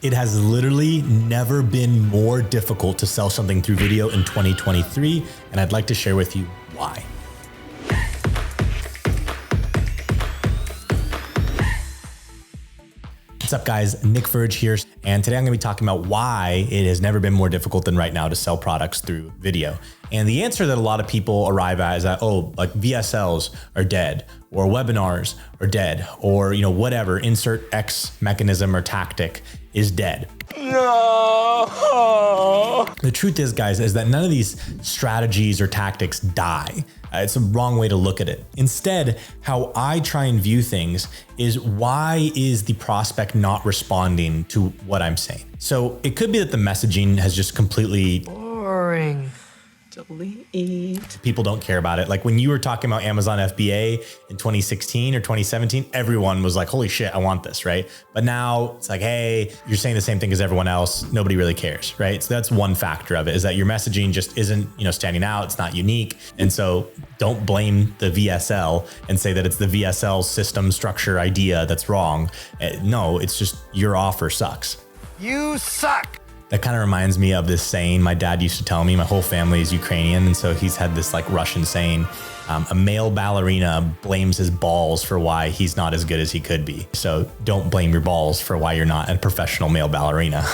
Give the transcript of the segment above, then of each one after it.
It has literally never been more difficult to sell something through video in 2023, and I'd like to share with you why. What's up guys, Nick Verge here, and today I'm gonna be talking about why it has never been more difficult than right now to sell products through video. And the answer that a lot of people arrive at is that, oh, like VSLs are dead, or webinars are dead, or whatever, insert X mechanism or tactic is dead. No. The truth is, guys, is that none of these strategies or tactics die. It's a wrong way to look at it. Instead, how I try and view things is, why is the prospect not responding to what I'm saying? So it could be that the messaging has just completely boring. Delete. People don't care about it. Like when you were talking about Amazon FBA in 2016 or 2017, everyone was like, holy shit, I want this, right? But now it's like, hey, you're saying the same thing as everyone else. Nobody really cares, right? So that's one factor of it, is that your messaging just isn't, standing out. It's not unique. And so don't blame the VSL and say that it's the VSL system structure idea that's wrong. No, it's just your offer sucks. You suck. That kind of reminds me of this saying my dad used to tell me. My whole family is Ukrainian, and so he's had this like Russian saying, a male ballerina blames his balls for why he's not as good as he could be. So don't blame your balls for why you're not a professional male ballerina.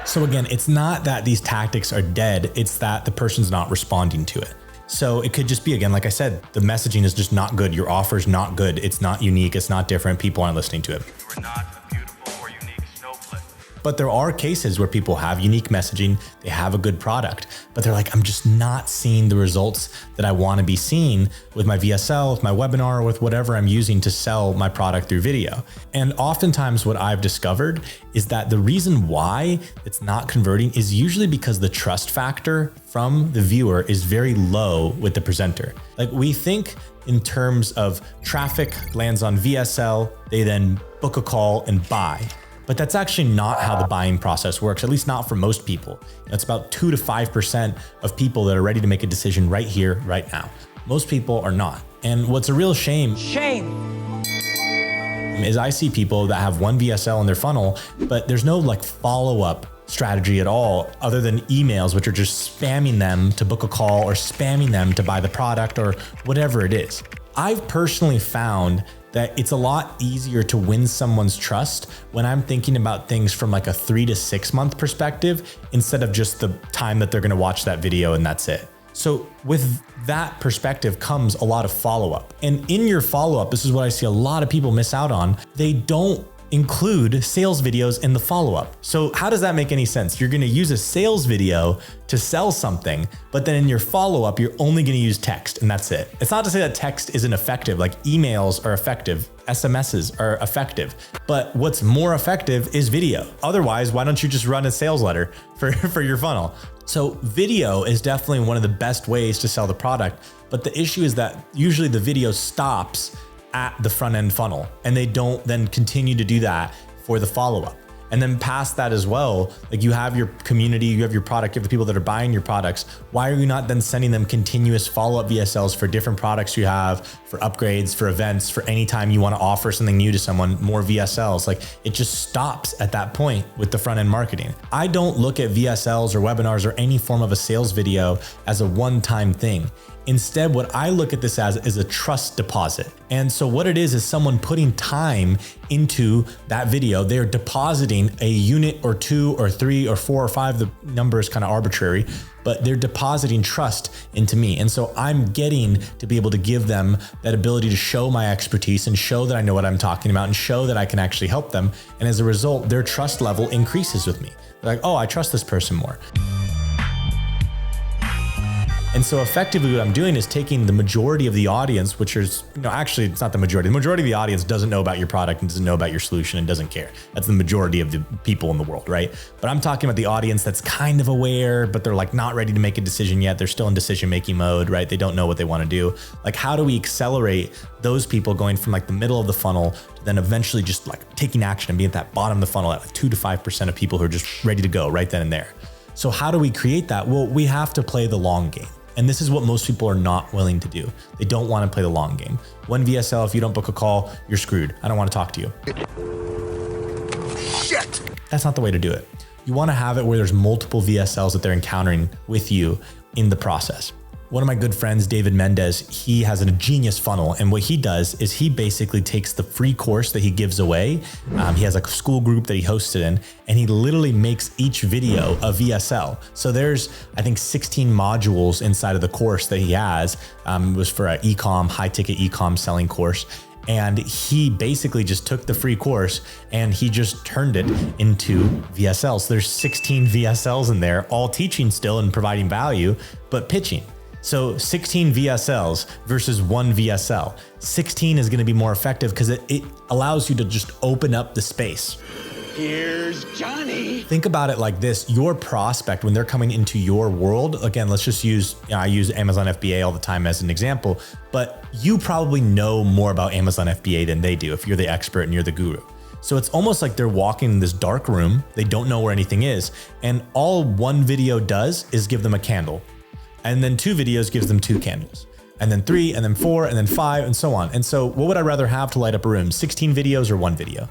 So again, it's not that these tactics are dead, it's that the person's not responding to it. So it could just be, again, like I said, the messaging is just not good. Your offer's not good. It's not unique. It's not different. People aren't listening to it. You are not a beautiful or unique snowflake. But there are cases where people have unique messaging, they have a good product, but they're like, I'm just not seeing the results that I want to be seeing with my VSL, with my webinar, or with whatever I'm using to sell my product through video. And oftentimes what I've discovered is that the reason why it's not converting is usually because the trust factor from the viewer is very low with the presenter. Like we think in terms of traffic lands on VSL, they then book a call and buy. But that's actually not how the buying process works, at least not for most people. It's about 2 to 5% of people that are ready to make a decision right here, right now. Most people are not. And what's a real shame is I see people that have one VSL in their funnel, but there's no like follow-up strategy at all other than emails, which are just spamming them to book a call or spamming them to buy the product or whatever it is. I've personally found that it's a lot easier to win someone's trust when I'm thinking about things from like a 3 to 6 month perspective instead of just the time that they're gonna watch that video and that's it. So with that perspective comes a lot of follow-up. And in your follow-up, this is what I see a lot of people miss out on. They don't include sales videos in the follow-up. So how does that make any sense? You're gonna use a sales video to sell something, but then in your follow-up, you're only gonna use text and that's it. It's not to say that text isn't effective, like emails are effective, SMSs are effective, but what's more effective is video. Otherwise, why don't you just run a sales letter for your funnel? So video is definitely one of the best ways to sell the product, but the issue is that usually the video stops at the front end funnel and they don't then continue to do that for the follow-up. And then past that as well, like you have your community, you have your product, you have the people that are buying your products. Why are you not then sending them continuous follow-up VSLs for different products you have, for upgrades, for events, for any time you want to offer something new to someone, more VSLs? Like it just stops at that point with the front end marketing. I don't look at VSLs or webinars or any form of a sales video as a one-time thing. Instead, what I look at this as is a trust deposit. And so what it is someone putting time into that video. They're depositing a unit or 2 or 3 or 4 or 5, the number is kind of arbitrary, but they're depositing trust into me. And so I'm getting to be able to give them that ability to show my expertise and show that I know what I'm talking about and show that I can actually help them. And as a result, their trust level increases with me. They're like, oh, I trust this person more. And so effectively what I'm doing is taking the majority of the audience, which is, actually it's not the majority. The majority of the audience doesn't know about your product and doesn't know about your solution and doesn't care. That's the majority of the people in the world, right? But I'm talking about the audience that's kind of aware, but they're like not ready to make a decision yet. They're still in decision-making mode, right? They don't know what they want to do. Like, how do we accelerate those people going from like the middle of the funnel to then eventually just like taking action and being at that bottom of the funnel at like 2 to 5% of people who are just ready to go right then and there. So how do we create that? Well, we have to play the long game. And this is what most people are not willing to do. They don't want to play the long game. One VSL, if you don't book a call, you're screwed. I don't want to talk to you. Shit. That's not the way to do it. You want to have it where there's multiple VSLs that they're encountering with you in the process. One of my good friends, David Mendez, he has a genius funnel. And what he does is he basically takes the free course that he gives away. He has a school group that he hosted in, and he literally makes each video a VSL. So there's, I think, 16 modules inside of the course that he has. It was for an e-com, high ticket e-com selling course. And he basically just took the free course and he just turned it into VSLs. So there's 16 VSLs in there, all teaching still and providing value, but pitching. So 16 VSLs versus one VSL. 16 is going to be more effective because it allows you to just open up the space. Here's Johnny. Think about it like this. Your prospect, when they're coming into your world, again, let's just use, I use Amazon FBA all the time as an example, but you probably know more about Amazon FBA than they do if you're the expert and you're the guru. So it's almost like they're walking in this dark room. They don't know where anything is. And all one video does is give them a candle. And then 2 videos gives them 2 candles. And then 3, and then 4, and then 5, and so on. And so what would I rather have to light up a room? 16 videos or 1 video,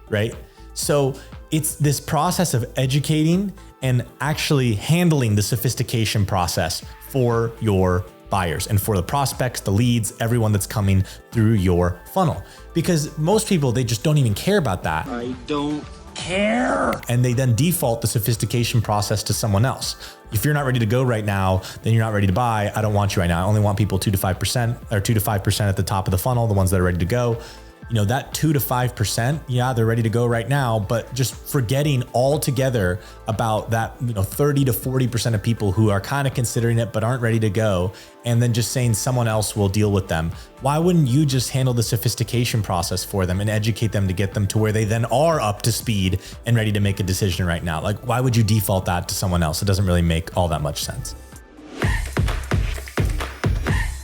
right? So it's this process of educating and actually handling the sophistication process for your buyers and for the prospects, the leads, everyone that's coming through your funnel. Because most people, they just don't even care about that. I don't care. And they then default the sophistication process to someone else. If you're not ready to go right now, then you're not ready to buy. I don't want you right now. I only want people 2 to 5% or 2 to 5% at the top of the funnel, the ones that are ready to go. You know, that 2 to 5%, yeah, they're ready to go right now, but just forgetting altogether about that, 30 to 40% of people who are kind of considering it, but aren't ready to go. And then just saying someone else will deal with them. Why wouldn't you just handle the sophistication process for them and educate them to get them to where they then are up to speed and ready to make a decision right now? Like, why would you default that to someone else? It doesn't really make all that much sense.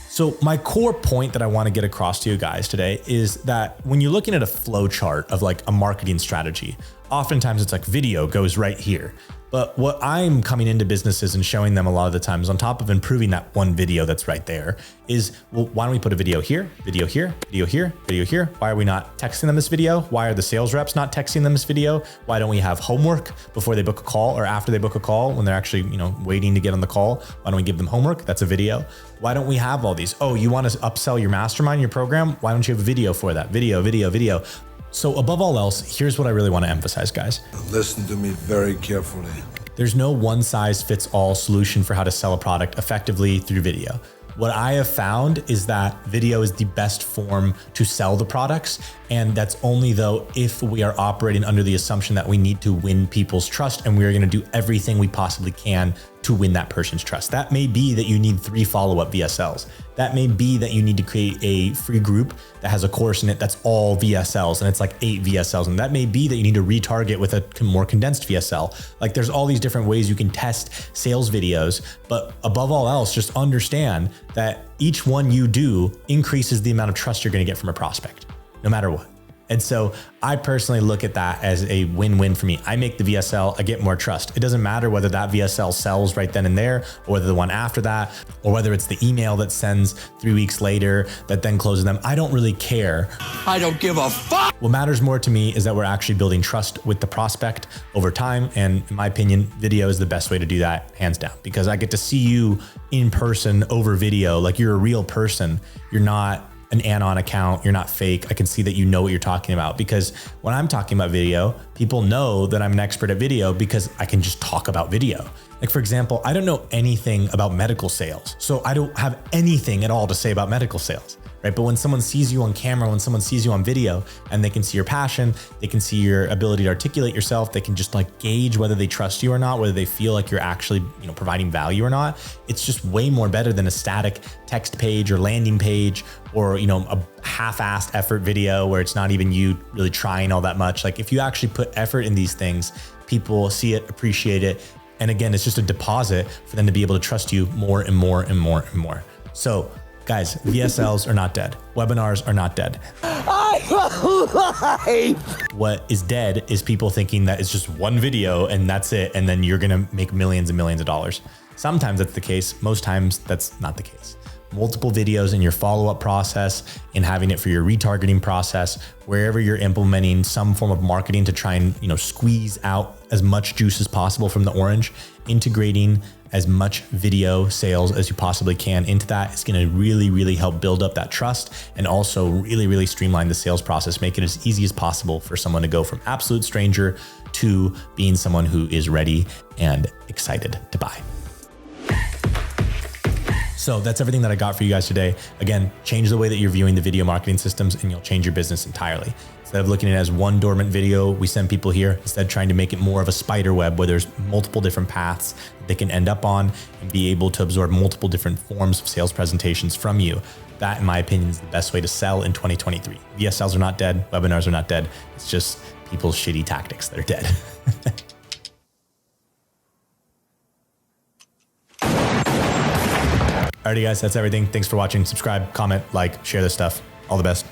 So my core point that I want to get across to you guys today is that when you're looking at a flow chart of like a marketing strategy, oftentimes it's like video goes right here. But what I'm coming into businesses and showing them a lot of the times, on top of improving that one video that's right there, is, well, why don't we put a video here, video here, video here, video here? Why are we not texting them this video? Why are the sales reps not texting them this video? Why don't we have homework before they book a call or after they book a call when they're actually, waiting to get on the call? Why don't we give them homework? That's a video. Why don't we have all these? Oh, you want to upsell your mastermind, your program? Why don't you have a video for that? Video, video, video. So above all else, here's what I really want to emphasize, guys. Listen to me very carefully. There's no one size fits all solution for how to sell a product effectively through video. What I have found is that video is the best form to sell the products. And that's only though if we are operating under the assumption that we need to win people's trust and we are going to do everything we possibly can to win that person's trust. That may be that you need 3 follow-up VSLs. That may be that you need to create a free group that has a course in it that's all VSLs and it's like 8 VSLs. And that may be that you need to retarget with a more condensed VSL. Like there's all these different ways you can test sales videos, but above all else, just understand that each one you do increases the amount of trust you're going to get from a prospect, no matter what. And so I personally look at that as a win-win for me. I make the VSL, I get more trust. It doesn't matter whether that VSL sells right then and there, or whether the one after that, or whether it's the email that sends 3 weeks later that then closes them. I don't really care. I don't give a fuck. What matters more to me is that we're actually building trust with the prospect over time. And in my opinion, video is the best way to do that, hands down, because I get to see you in person over video. Like you're a real person. You're not an anon account. You're not fake. I can see that you know what you're talking about, because when I'm talking about video, people know that I'm an expert at video because I can just talk about video. Like for example, I don't know anything about medical sales. So I don't have anything at all to say about medical sales, right? But when someone sees you on camera, when someone sees you on video and they can see your passion, they can see your ability to articulate yourself, they can just like gauge whether they trust you or not, whether they feel like you're actually, providing value or not. It's just way more better than a static text page or landing page or, a half-assed effort video where it's not even you really trying all that much. Like if you actually put effort in these things, people see it, appreciate it. And again, it's just a deposit for them to be able to trust you more and more and more and more. So guys, VSLs are not dead. Webinars are not dead. What is dead is people thinking that it's just one video and that's it. And then you're going to make millions and millions of dollars. Sometimes that's the case. Most times that's not the case. multiple videos in your follow-up process and having it for your retargeting process, wherever you're implementing some form of marketing to try and, squeeze out as much juice as possible from the orange, integrating as much video sales as you possibly can into that. It's going to really, really help build up that trust and also really, really streamline the sales process, make it as easy as possible for someone to go from absolute stranger to being someone who is ready and excited to buy. So that's everything that I got for you guys today. Again, change the way that you're viewing the video marketing systems and you'll change your business entirely. Instead of looking at it as one dormant video, we send people here, instead trying to make it more of a spider web where there's multiple different paths that they can end up on and be able to absorb multiple different forms of sales presentations from you. That, in my opinion, is the best way to sell in 2023. VSLs are not dead. Webinars are not dead. It's just people's shitty tactics that are dead. Alrighty guys, that's everything. Thanks for watching. Subscribe, comment, like, share this stuff. All the best.